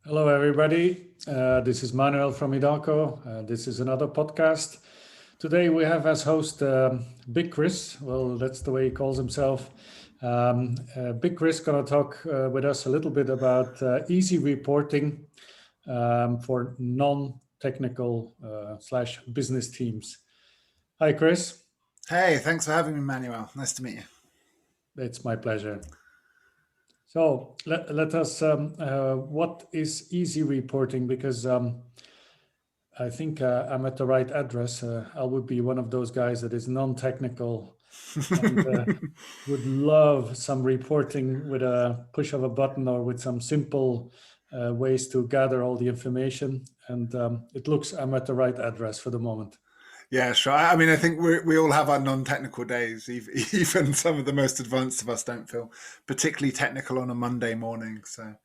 Hello, everybody. This is Manuel from Hidalgo. This is another podcast. Today we have as host Big Chris. Well, that's the way he calls himself. Big Chris gonna talk with us a little bit about easy reporting for non-technical slash business teams. Hi, Chris. Hey, thanks for having me, Manuel. Nice to meet you. It's my pleasure. So let us, what is easy reporting? Because I think I'm at the right address. I would be one of those guys that is non-technical and would love some reporting with a push of a button or with some simple ways to gather all the information. And it looks I'm at the right address for the moment. Yeah, sure. I mean, I think we all have our non-technical days. Even some of the most advanced of us don't feel particularly technical on a Monday morning. So,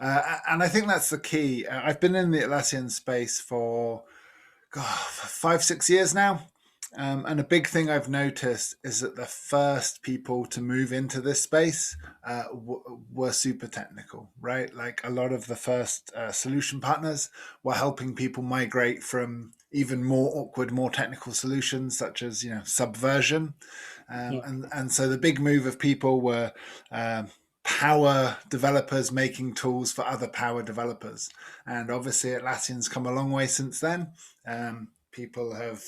and I think that's the key. I've been in the Atlassian space for 5, 6 years now. And a big thing I've noticed is that the first people to move into this space were super technical, right? Like a lot of the first solution partners were helping people migrate from even more awkward, more technical solutions such as Subversion, Yeah. and so the big move of people were power developers making tools for other power developers, and obviously Atlassian's come a long way since then. People have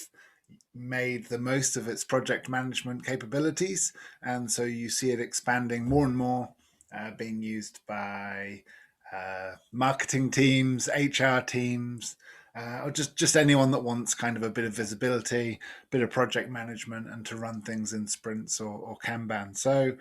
made the most of its project management capabilities, and so you see it expanding more and more, being used by marketing teams, HR teams, or just anyone that wants kind of a bit of visibility, a bit of project management, and to run things in sprints or Kanban. So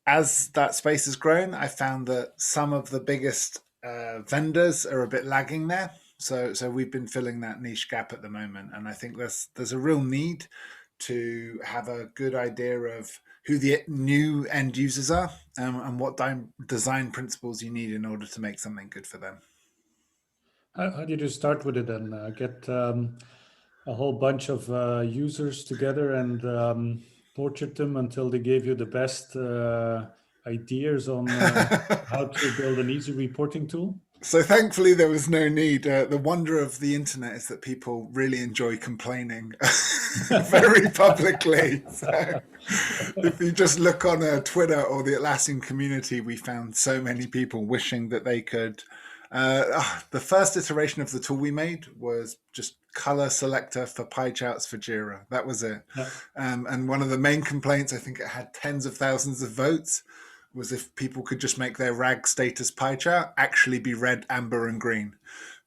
as that space has grown, I found that some of the biggest vendors are a bit lagging there. So we've been filling that niche gap at the moment, and I think there's a real need to have a good idea of who the new end users are, and what design principles you need in order to make something good for them. How did you start with it then? Get a whole bunch of users together and tortured them until they gave you the best ideas on how to build an easy reporting tool? So thankfully, there was no need. The wonder of the internet is that people really enjoy complaining very publicly. So if you just look on Twitter or the Atlassian community, we found so many people wishing that they could. The first iteration of the tool we made was just color selector for pie charts for Jira. That was it. Yeah. And one of the main complaints, I think it had tens of thousands of votes, was if people could just make their RAG status pie chart actually be red, amber, and green.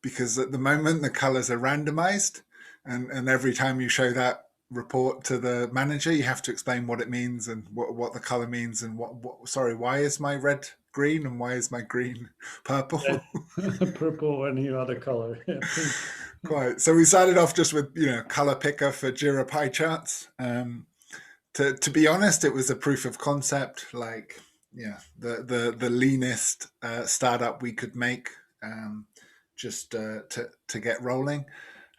Because at the moment, the colors are randomized. And every time you show that report to the manager, you have to explain what it means and what the color means and why is my red green and why is my green purple? Purple or any other color. Yeah, pink. Quite. So we started off just with color picker for Jira pie charts. To be honest, it was a proof of concept, like the leanest startup we could make, just to get rolling.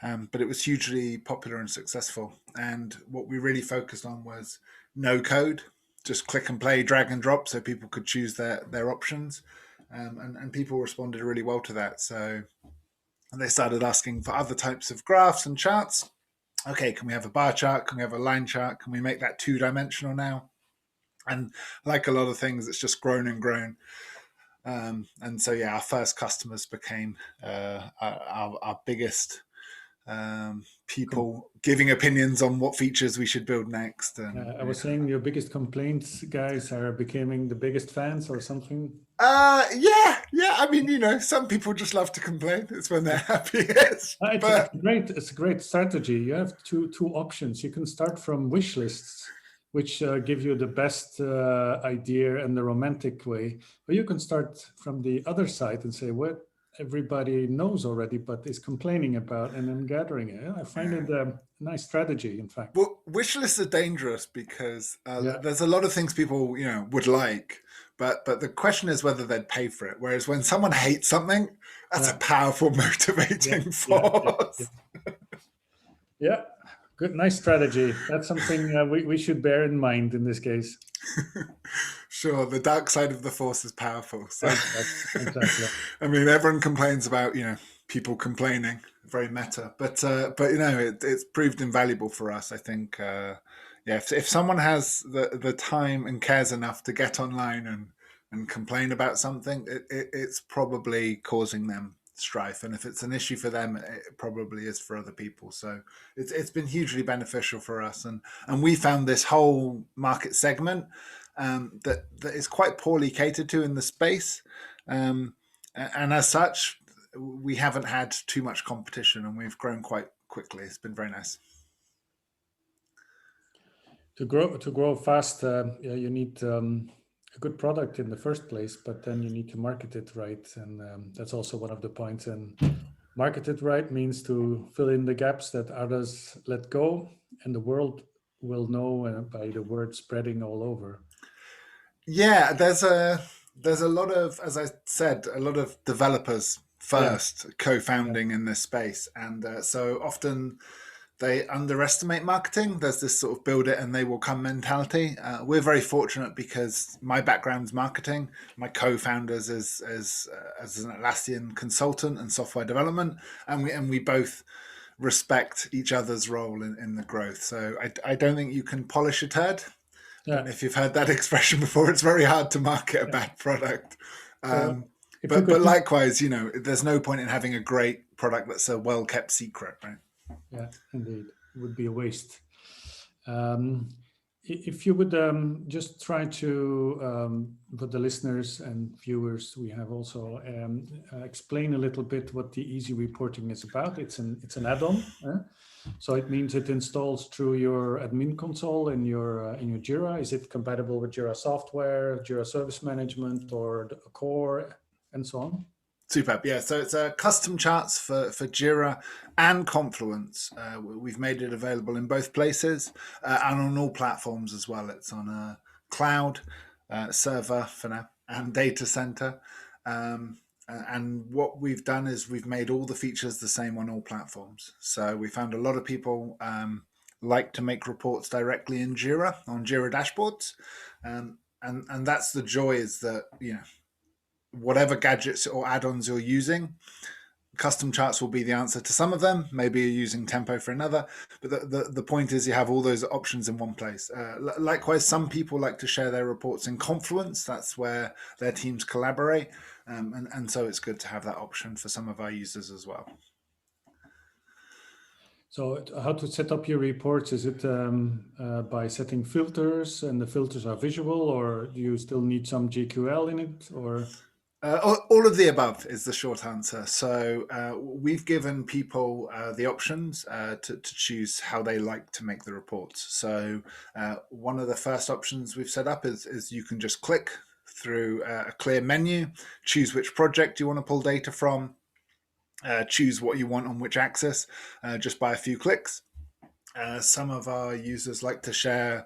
But it was hugely popular and successful. And what we really focused on was no code, just click and play, drag and drop, so people could choose their options. And people responded really well to that. So they started asking for other types of graphs and charts. Okay, can we have a bar chart? Can we have a line chart? Can we make that 2-dimensional now? And like a lot of things, it's just grown and grown. And so, our first customers became our biggest people giving opinions on what features we should build next. I was saying your biggest complaints guys are becoming the biggest fans or something. Yeah. I mean, some people just love to complain. It's when they're happiest. It's a great strategy. You have two options. You can start from wish lists, which give you the best idea and the romantic way, or you can start from the other side and say what everybody knows already but is complaining about, and then gathering it. I find it a nice strategy, in fact. Well, wish lists are dangerous because there's a lot of things people would like, but the question is whether they'd pay for it. Whereas when someone hates something, that's a powerful motivating force. Yeah. Good, nice strategy. That's something we should bear in mind in this case. Sure, the dark side of the force is powerful. So, Exactly. I mean, everyone complains about people complaining, very meta, but it's proved invaluable for us. I think, yeah, if someone has the time and cares enough to get online and complain about something, it's probably causing them strife, and if it's an issue for them, it probably is for other people. So it's been hugely beneficial for us, and we found this whole market segment that is quite poorly catered to in the space, and as such, we haven't had too much competition, and we've grown quite quickly. It's been very nice. To grow fast, yeah, you need a good product in the first place, but then you need to market it right, and that's also one of the points. And market it right means to fill in the gaps that others let go, and the world will know by the word spreading all over. Yeah, there's a lot of, as I said, a lot of developers Yeah, first co-founding in this space, and so often they underestimate marketing. There's this sort of build it and they will come mentality. We're very fortunate because my background's marketing. My co-founders as an Atlassian consultant and software development, and we both respect each other's role in the growth. So I don't think you can polish a turd. yeah. And if you've heard that expression before, it's very hard to market a bad product. So if you But could, likewise, there's no point in having a great product that's a well-kept secret, right? yeah, indeed, it would be a waste. Um, if you would just try to, for the listeners and viewers, we have also explain a little bit what the easy reporting is about. It's an add-on, so it means it installs through your admin console in your Jira. Is it compatible with Jira software, Jira Service Management, or the core, and so on? Superb. Yeah, so it's custom charts for Jira and Confluence. We've made it available in both places and on all platforms as well. It's on a cloud, server for now, and data center. And what we've done is we've made all the features the same on all platforms. So we found a lot of people like to make reports directly in Jira on Jira dashboards, and that's the joy, is that whatever gadgets or add-ons you're using, custom charts will be the answer to some of them. Maybe you're using Tempo for another, but the point is you have all those options in one place. Likewise, some people like to share their reports in Confluence. That's where their teams collaborate, and so it's good to have that option for some of our users as well. So how to set up your reports? Is it by setting filters, and the filters are visual, or do you still need some GQL in it, or? All of the above is the short answer. So we've given people the options to choose how they like to make the reports. So one of the first options we've set up is you can just click through a clear menu, choose which project you want to pull data from, choose what you want on which axis, just by a few clicks. Some of our users like to share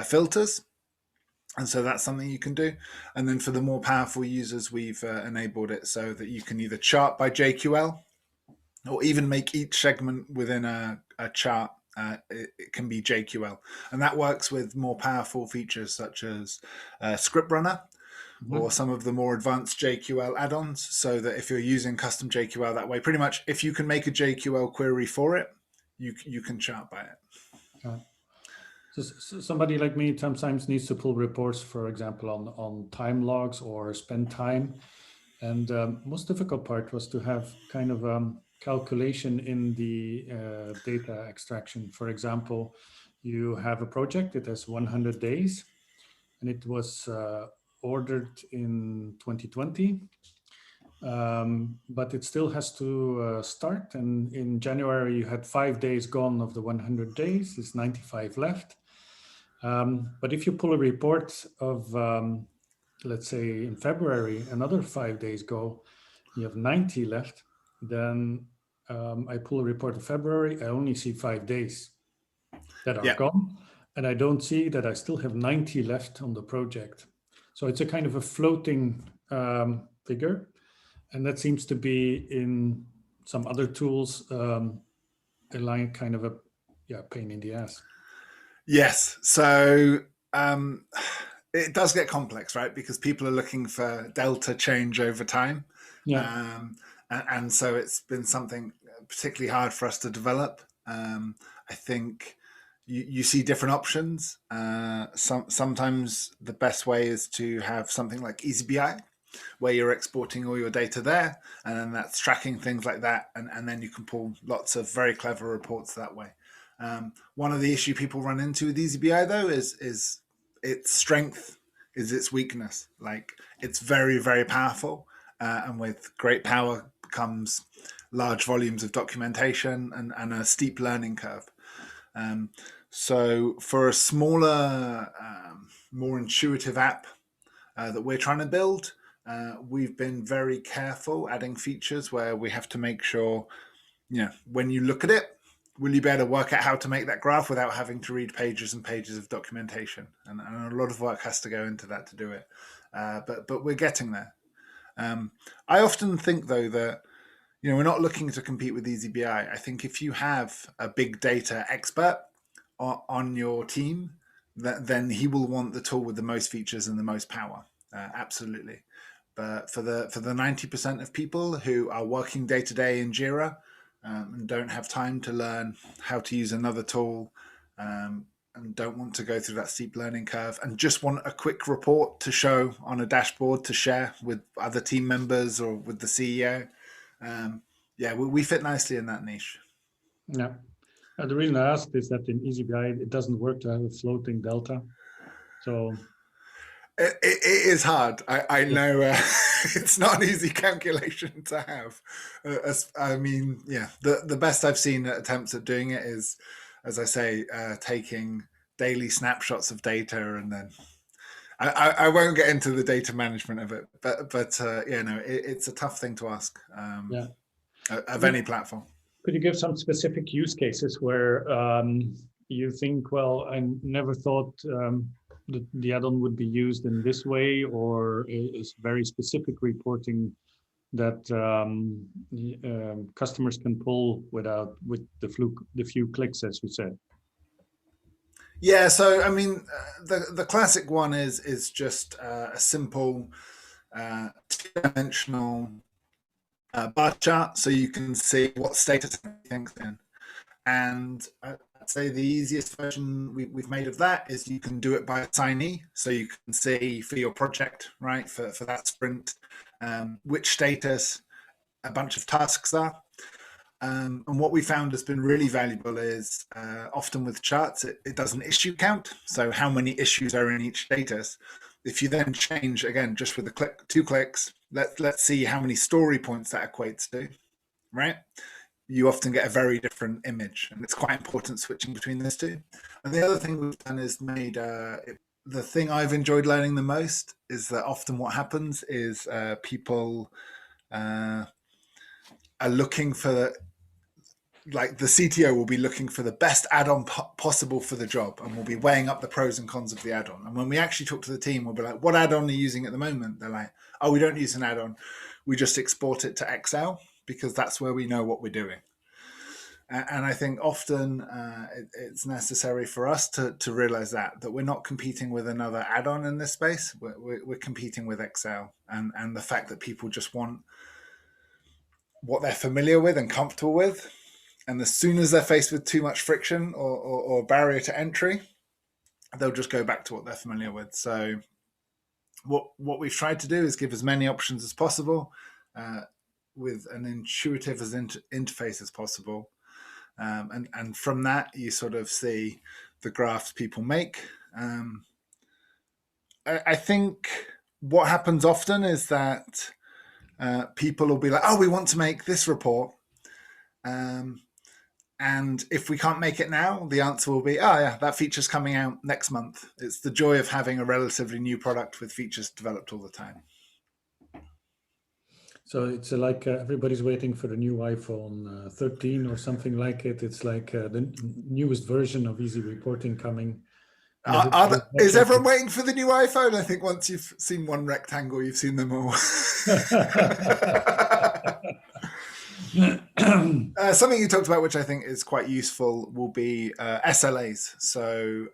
filters, and so that's something you can do. And then for the more powerful users, we've enabled it so that you can either chart by JQL or even make each segment within a chart. It can be JQL. And that works with more powerful features such as Script Runner or some of the more advanced JQL add-ons, so that if you're using custom JQL that way, pretty much if you can make a JQL query for it, you can chart by it. So somebody like me sometimes needs to pull reports, for example, on time logs or spend time. And most difficult part was to have kind of calculation in the data extraction. For example, you have a project, it has 100 days, and it was ordered in 2020. But it still has to start. And in January, you had 5 days gone of the 100 days, there's 95 left. But if you pull a report of, let's say in February, another 5 days go, you have 90 left, then I pull a report of February, I only see 5 days that are gone. And I don't see that I still have 90 left on the project. So it's a kind of a floating figure. And that seems to be in some other tools, a line kind of a pain in the ass. Yes. So it does get complex, right? Because people are looking for delta change over time. Yeah. And so it's been something particularly hard for us to develop. I think you see different options. Sometimes the best way is to have something like EasyBI, where you're exporting all your data there, and then that's tracking things like that, and then you can pull lots of very clever reports that way. One of the issue people run into with EasyBI though is its strength is its weakness. Like, it's very, very powerful, and with great power comes large volumes of documentation and a steep learning curve. So for a smaller, more intuitive app that we're trying to build, we've been very careful adding features where we have to make sure, when you look at it, will you be able to work out how to make that graph without having to read pages and pages of documentation? And a lot of work has to go into that to do it. But we're getting there. I often think, though, that we're not looking to compete with EasyBI. I think if you have a big data expert on your team, then he will want the tool with the most features and the most power. Absolutely. But for the 90% of people who are working day to day in Jira and don't have time to learn how to use another tool, and don't want to go through that steep learning curve, and just want a quick report to show on a dashboard to share with other team members or with the CEO, we fit nicely in that niche. Yeah. The reason I asked is that in EasyBI, it doesn't work to have a floating delta. So it is hard. I know it's not an easy calculation to have. The best I've seen attempts at doing it is, as I say, taking daily snapshots of data, and then I won't get into the data management of it, but it's a tough thing to ask of any platform. Could you give some specific use cases where you think, well, I never thought the add-on would be used in this way, or is very specific reporting that customers can pull with the few clicks, as you said? Yeah, so I mean, the classic one is just a simple two-dimensional bar chart, so you can see what status everything's in. And I'd say the easiest version we've made of that is you can do it by assignee, so you can see for your project, right, for that sprint, which status a bunch of tasks are. And what we found has been really valuable is often with charts, it does an issue count. So how many issues are in each status? If you then change, again, just with a two clicks, let's see how many story points that equates to, right? You often get a very different image, and it's quite important switching between those two. And the other thing we've done is made the thing I've enjoyed learning the most is that often what happens is people are looking for, like, the CTO will be looking for the best add-on possible for the job, and we'll be weighing up the pros and cons of the add-on. And when we actually talk to the team, we'll be like, what add-on are you using at the moment? They're like, oh, we don't use an add-on. We just export it to Excel because that's where we know what we're doing. And I think often it's necessary for us to realize that we're not competing with another add-on in this space. We're competing with Excel, and the fact that people just want what they're familiar with and comfortable with. And as soon as they're faced with too much friction or barrier to entry, they'll just go back to what they're familiar with. So what we've tried to do is give as many options as possible with an intuitive interface as possible. And from that, you sort of see the graphs people make. I think what happens often is that people will be like, oh, we want to make this report. And if we can't make it now, the answer will be, oh yeah, that feature's coming out next month. It's the joy of having a relatively new product with features developed all the time. So it's like everybody's waiting for the new iPhone 13 or something like it. It's like the newest version of easy reporting coming. Is everyone waiting for the new iPhone? I think once you've seen one rectangle, you've seen them all. Something you talked about, which I think is quite useful, will be SLAs. So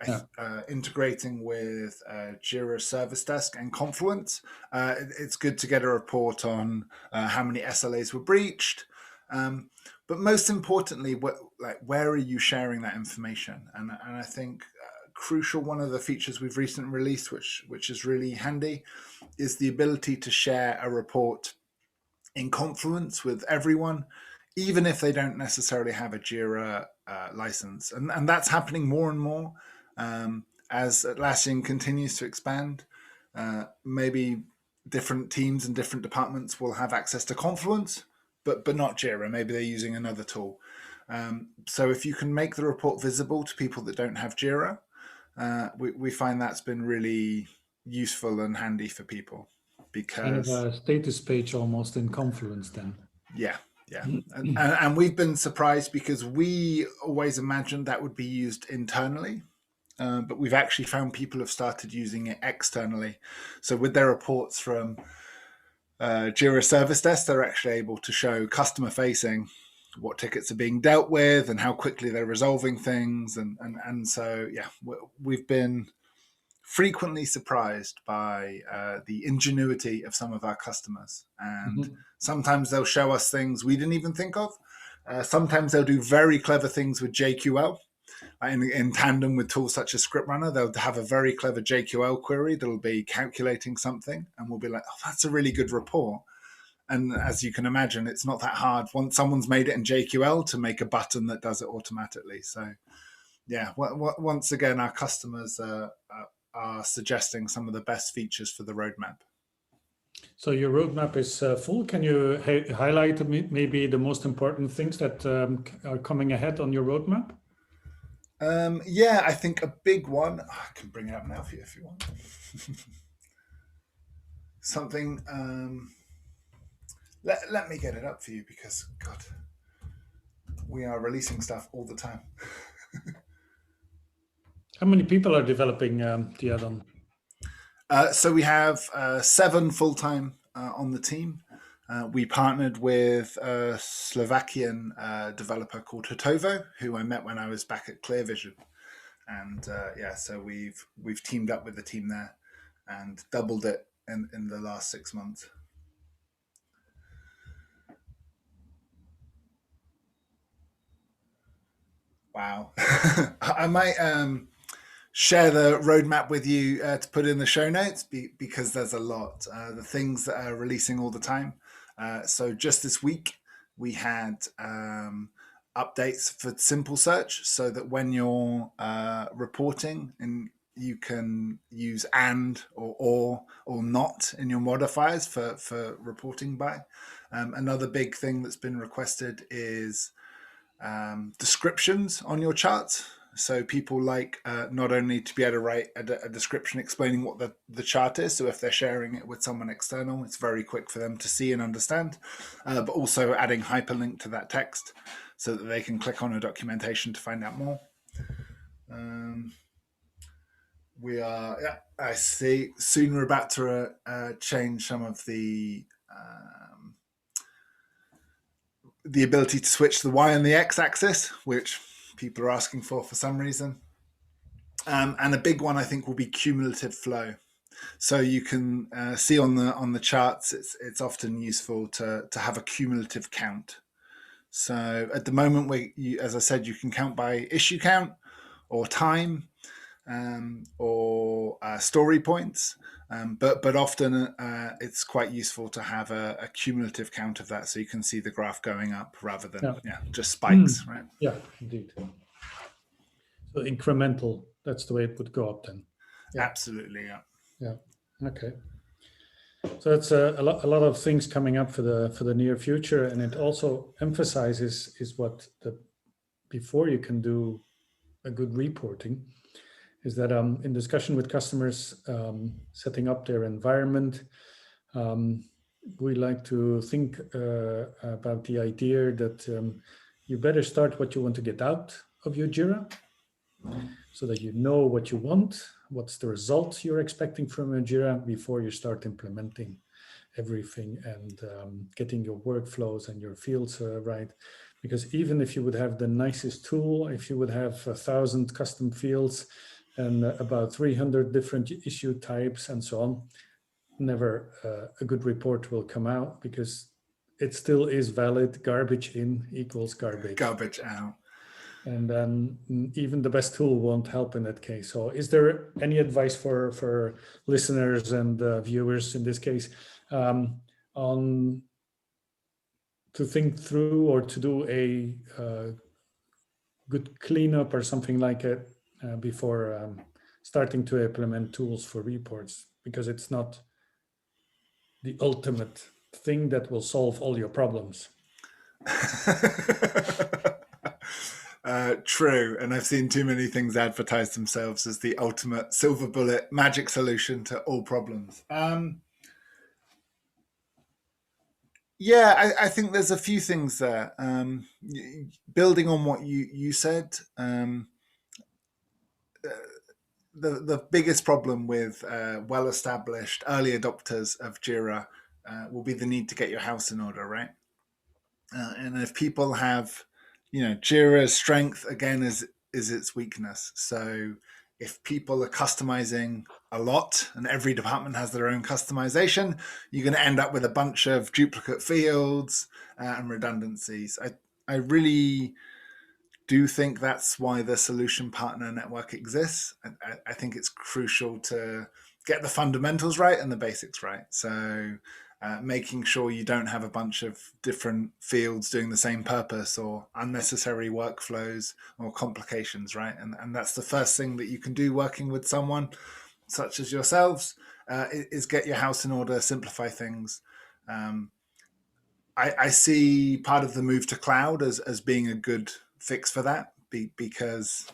integrating with Jira Service Desk and Confluence, it's good to get a report on how many SLAs were breached. But most importantly, where are you sharing that information? And I think crucial, one of the features we've recently released, which is really handy, is the ability to share a report in Confluence with everyone, even if they don't necessarily have a Jira license. And that's happening more and more as Atlassian continues to expand. Maybe different teams and different departments will have access to Confluence, but not Jira. Maybe they're using another tool. So if you can make the report visible to people that don't have Jira, we find that's been really useful and handy for people. Because kind of a status page almost in Confluence then. Yeah. And we've been surprised because we always imagined that would be used internally. But we've actually found people have started using it externally. So with their reports from Jira Service Desk, they're actually able to show customer facing what tickets are being dealt with and how quickly they're resolving things. And so, yeah, we've been frequently surprised by the ingenuity of some of our customers. And sometimes they'll show us things we didn't even think of. Sometimes they'll do very clever things with JQL. In tandem with tools such as Script Runner, they'll have a very clever JQL query that'll be calculating something, and we'll be like, oh, that's a really good report. And as you can imagine, it's not that hard once someone's made it in JQL to make a button that does it automatically. So, yeah, once again, our customers are suggesting some of the best features for the roadmap. So your roadmap is full. Can you highlight maybe the most important things that are coming ahead on your roadmap? Yeah, I think a big one, I can bring it up now for you if you want. Something, let me get it up for you because, God, we are releasing stuff all the time. How many people are developing the add-on? So we have 7 full-time on the team. We partnered with a Slovakian developer called Hotovo, who I met when I was back at Clearvision. And so we've teamed up with the team there and doubled it in the last 6 months. Wow. I might share the roadmap with you to put in the show notes because there's a lot. The things that are releasing all the time. So just this week, we had updates for simple search so that when you're reporting and you can use and or not in your modifiers for reporting by. Another big thing that's been requested is descriptions on your charts. So people like not only to be able to write a description explaining what the chart is, so if they're sharing it with someone external, it's very quick for them to see and understand, but also adding hyperlink to that text so that they can click on a documentation to find out more. We are, I see, soon we're about to change some of the ability to switch the Y and the X axis, which people are asking for some reason. And a big one, I think, will be cumulative flow. So you can see on the charts, it's often useful to have a cumulative count. So at the moment, as I said, you can count by issue count or time or story points. But often it's quite useful to have a cumulative count of that so you can see the graph going up rather than just spikes, right? Yeah, indeed. So incremental, that's the way it would go up then. Yeah. Absolutely, yeah. Yeah, okay. So it's a lot of things coming up for the near future, and it also emphasizes is what before you can do a good reporting, is that in discussion with customers setting up their environment, we like to think about the idea that you better start what you want to get out of your Jira, so that you know what you want, what's the result you're expecting from your Jira before you start implementing everything and getting your workflows and your fields right. Because even if you would have the nicest tool, if you would have 1,000 custom fields and about 300 different issue types and so on, never a good report will come out, because it still is valid. Garbage in equals garbage out. And then even the best tool won't help in that case. So is there any advice for listeners and viewers in this case on to think through or to do a good cleanup or something like it before starting to implement tools for reports? Because it's not the ultimate thing that will solve all your problems. True, and I've seen too many things advertise themselves as the ultimate silver bullet magic solution to all problems. Yeah, I think there's a few things there. Building on what you said, the biggest problem with well-established early adopters of Jira will be the need to get your house in order, right? And if people have, Jira's strength again is its weakness. So if people are customizing a lot and every department has their own customization, you're going to end up with a bunch of duplicate fields and redundancies. I really do think that's why the solution partner network exists. I think it's crucial to get the fundamentals right and the basics right. So making sure you don't have a bunch of different fields doing the same purpose or unnecessary workflows or complications, right? And that's the first thing that you can do working with someone such as yourselves, is get your house in order, simplify things. I see part of the move to cloud as being a good fix for that, because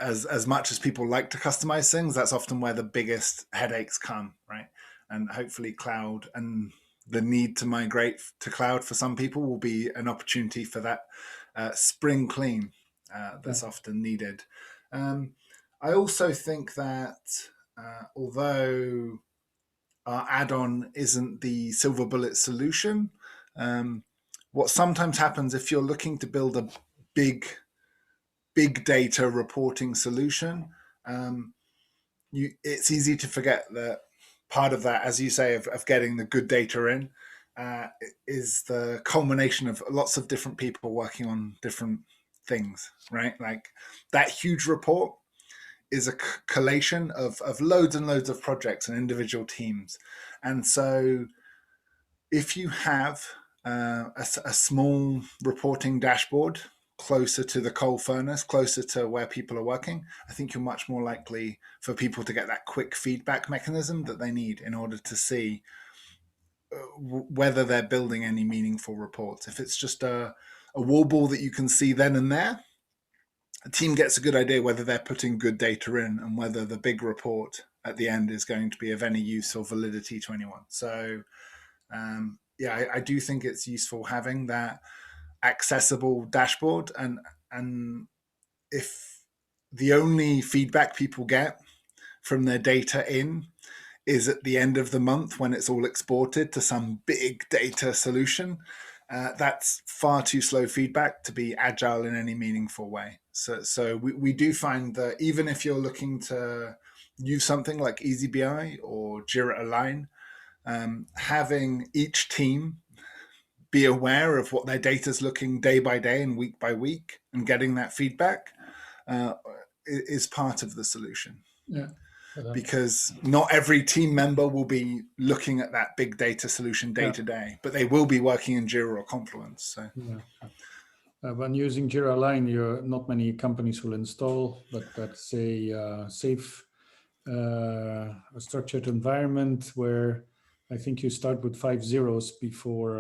as much as people like to customize things, that's often where the biggest headaches come, right? And hopefully cloud and the need to migrate to cloud for some people will be an opportunity for that spring clean that's often needed. I also think that although our add-on isn't the silver bullet solution, what sometimes happens if you're looking to build a big data reporting solution, it's easy to forget that part of that, as you say, of getting the good data in is the culmination of lots of different people working on different things, right? Like that huge report is a collation of loads and loads of projects and individual teams. And so if you have a small reporting dashboard closer to the coal furnace, closer to where people are working, I think you're much more likely for people to get that quick feedback mechanism that they need in order to see whether they're building any meaningful reports. If it's just a wall ball that you can see then and there, a team gets a good idea whether they're putting good data in and whether the big report at the end is going to be of any use or validity to anyone. So I do think it's useful having that accessible dashboard, and if the only feedback people get from their data in is at the end of the month when it's all exported to some big data solution, that's far too slow feedback to be agile in any meaningful way. So we do find that even if you're looking to use something like EasyBI or Jira Align, having each team be aware of what their data is looking day by day and week by week and getting that feedback is part of the solution. Yeah. Because not every team member will be looking at that big data solution day to day, but they will be working in Jira or Confluence. So. Yeah. When using Jira Align, not many companies will install, but that's a safe, a structured environment where I think you start with 5 zeros before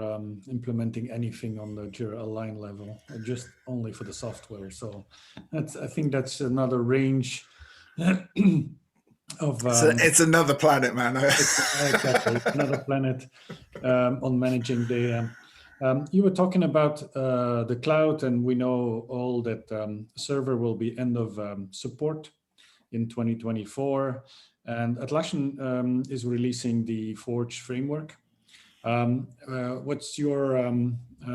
implementing anything on the Jira Align level, just only for the software. So I think that's another range of. It's another planet, man. Exactly, another planet on managing data. You were talking about the cloud, and we know all that server will be end of support in 2024. And Atlassian is releasing the Forge framework. What's your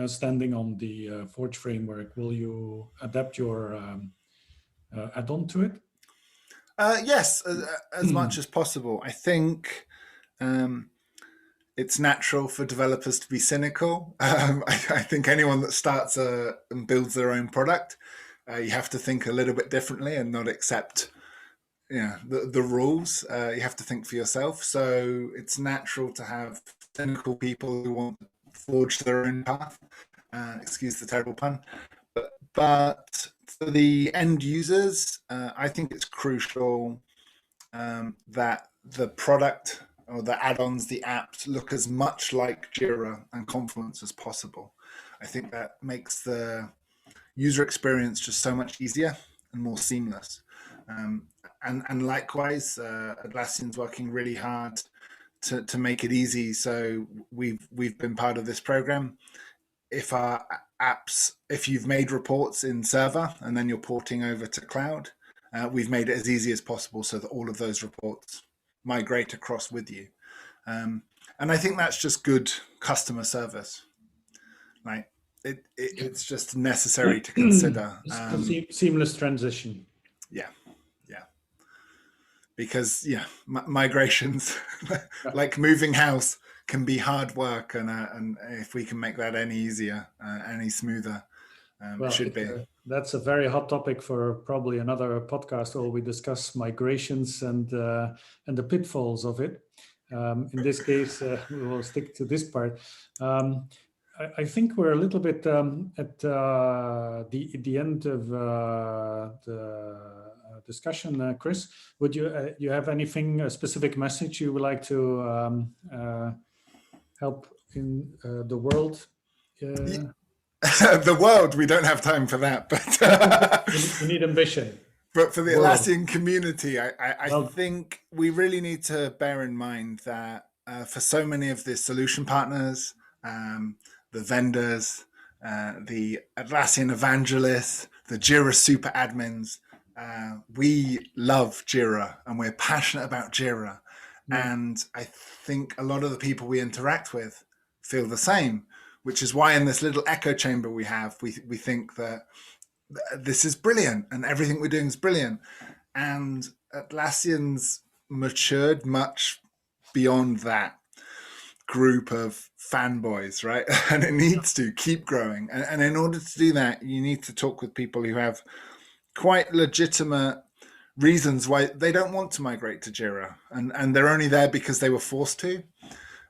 standing on the Forge framework? Will you adapt your add-on to it? Yes, as much as possible. I think it's natural for developers to be cynical. I think anyone that starts and builds their own product, you have to think a little bit differently and not accept the rules. You have to think for yourself. So it's natural to have cynical people who want to forge their own path. Excuse the terrible pun. But for the end users, I think it's crucial that the product or the add-ons, the apps, look as much like Jira and Confluence as possible. I think that makes the user experience just so much easier and more seamless. And likewise, Atlassian's working really hard to make it easy. So we've been part of this program. If our apps, if you've made reports in server and then you're porting over to cloud, we've made it as easy as possible so that all of those reports migrate across with you. And I think that's just good customer service. Like it's just necessary to consider. Seamless transition. Yeah. Because migrations, like moving house, can be hard work, and if we can make that any easier, any smoother, it should be. That's a very hot topic for probably another podcast where we discuss migrations and the pitfalls of it. In this case, we will stick to this part. I think we're a little bit at the end of the discussion. Chris, would you have anything, a specific message you would like to help in the world? The world, we don't have time for that, but we need ambition. But for the Atlassian community, I think we really need to bear in mind that for so many of the solution partners, the vendors, the Atlassian evangelists, the Jira super admins, we love Jira and we're passionate about Jira. And I think a lot of the people we interact with feel the same, which is why in this little echo chamber we have, we think that this is brilliant and everything we're doing is brilliant. And Atlassian's matured much beyond that group of fanboys, right? And it needs to keep growing. And in order to do that, you need to talk with people who have quite legitimate reasons why they don't want to migrate to Jira. And they're only there because they were forced to.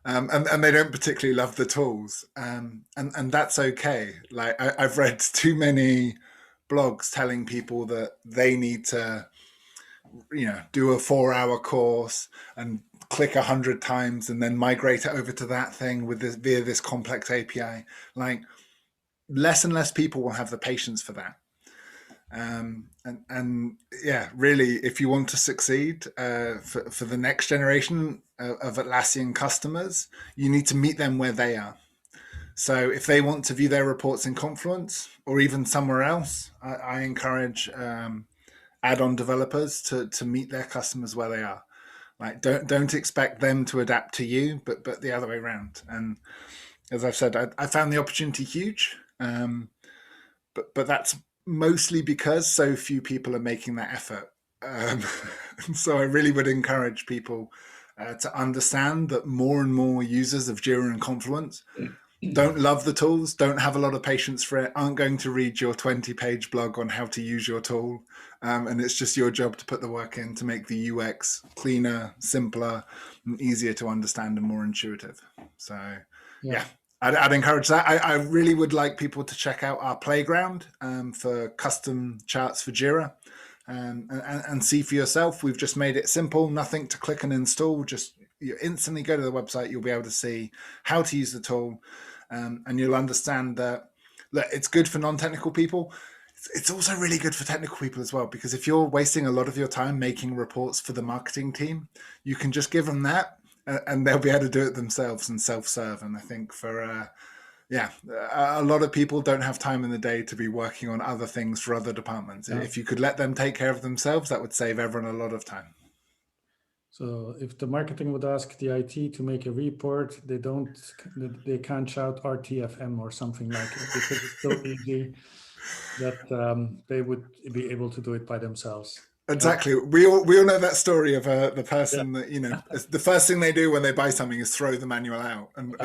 And they don't particularly love the tools. And that's okay. Like I've read too many blogs telling people that they need to, do a 4-hour course and click 100 times and then migrate it over to that thing via this complex API. Like less and less people will have the patience for that. Really, if you want to succeed for the next generation of Atlassian customers, you need to meet them where they are. So if they want to view their reports in Confluence or even somewhere else, I encourage add-on developers to meet their customers where they are. Like don't expect them to adapt to you, but the other way around. And as I've said, I found the opportunity huge, but that's mostly because so few people are making that effort. So I really would encourage people to understand that more and more users of Jira and Confluence don't love the tools, don't have a lot of patience for it, aren't going to read your 20-page blog on how to use your tool. And it's just your job to put the work in to make the UX cleaner, simpler, and easier to understand and more intuitive. So yeah. I'd encourage that. I really would like people to check out our playground for custom charts for Jira and see for yourself. We've just made it simple, nothing to click and install. Just you instantly go to the website, you'll be able to see how to use the tool, and you'll understand that it's good for non-technical people. It's also really good for technical people as well, because if you're wasting a lot of your time making reports for the marketing team, you can just give them that. And they'll be able to do it themselves and self-serve. And I think for, a lot of people don't have time in the day to be working on other things for other departments. Yeah. If you could let them take care of themselves, that would save everyone a lot of time. So if the marketing would ask the IT to make a report, they can't shout RTFM or something like it, because it's so easy that they would be able to do it by themselves. Exactly. We all know that story of the person that, the first thing they do when they buy something is throw the manual out. And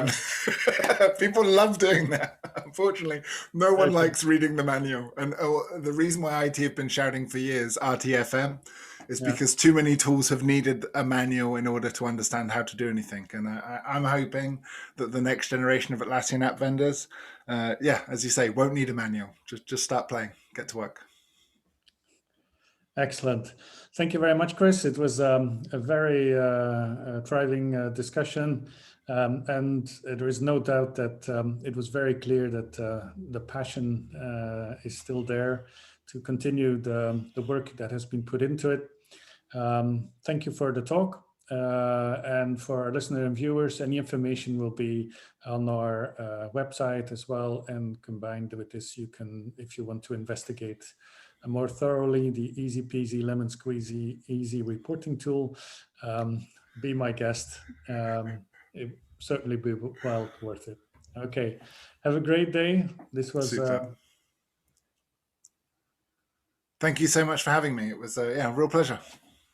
people love doing that. Unfortunately, no one likes reading the manual. And the reason why IT have been shouting for years, RTFM, is because too many tools have needed a manual in order to understand how to do anything. And I'm hoping that the next generation of Atlassian app vendors, as you say, won't need a manual. Just start playing, get to work. Excellent. Thank you very much, Chris. It was a very thriving discussion. And there is no doubt that it was very clear that the passion is still there to continue the work that has been put into it. Thank you for the talk. And for our listeners and viewers, any information will be on our website as well. And combined with this, you can, if you want to investigate more thoroughly the easy peasy lemon squeezy easy reporting tool, be my guest. It certainly be well worth it. Okay, have a great day. This was Thank you so much for having me. It was a real pleasure.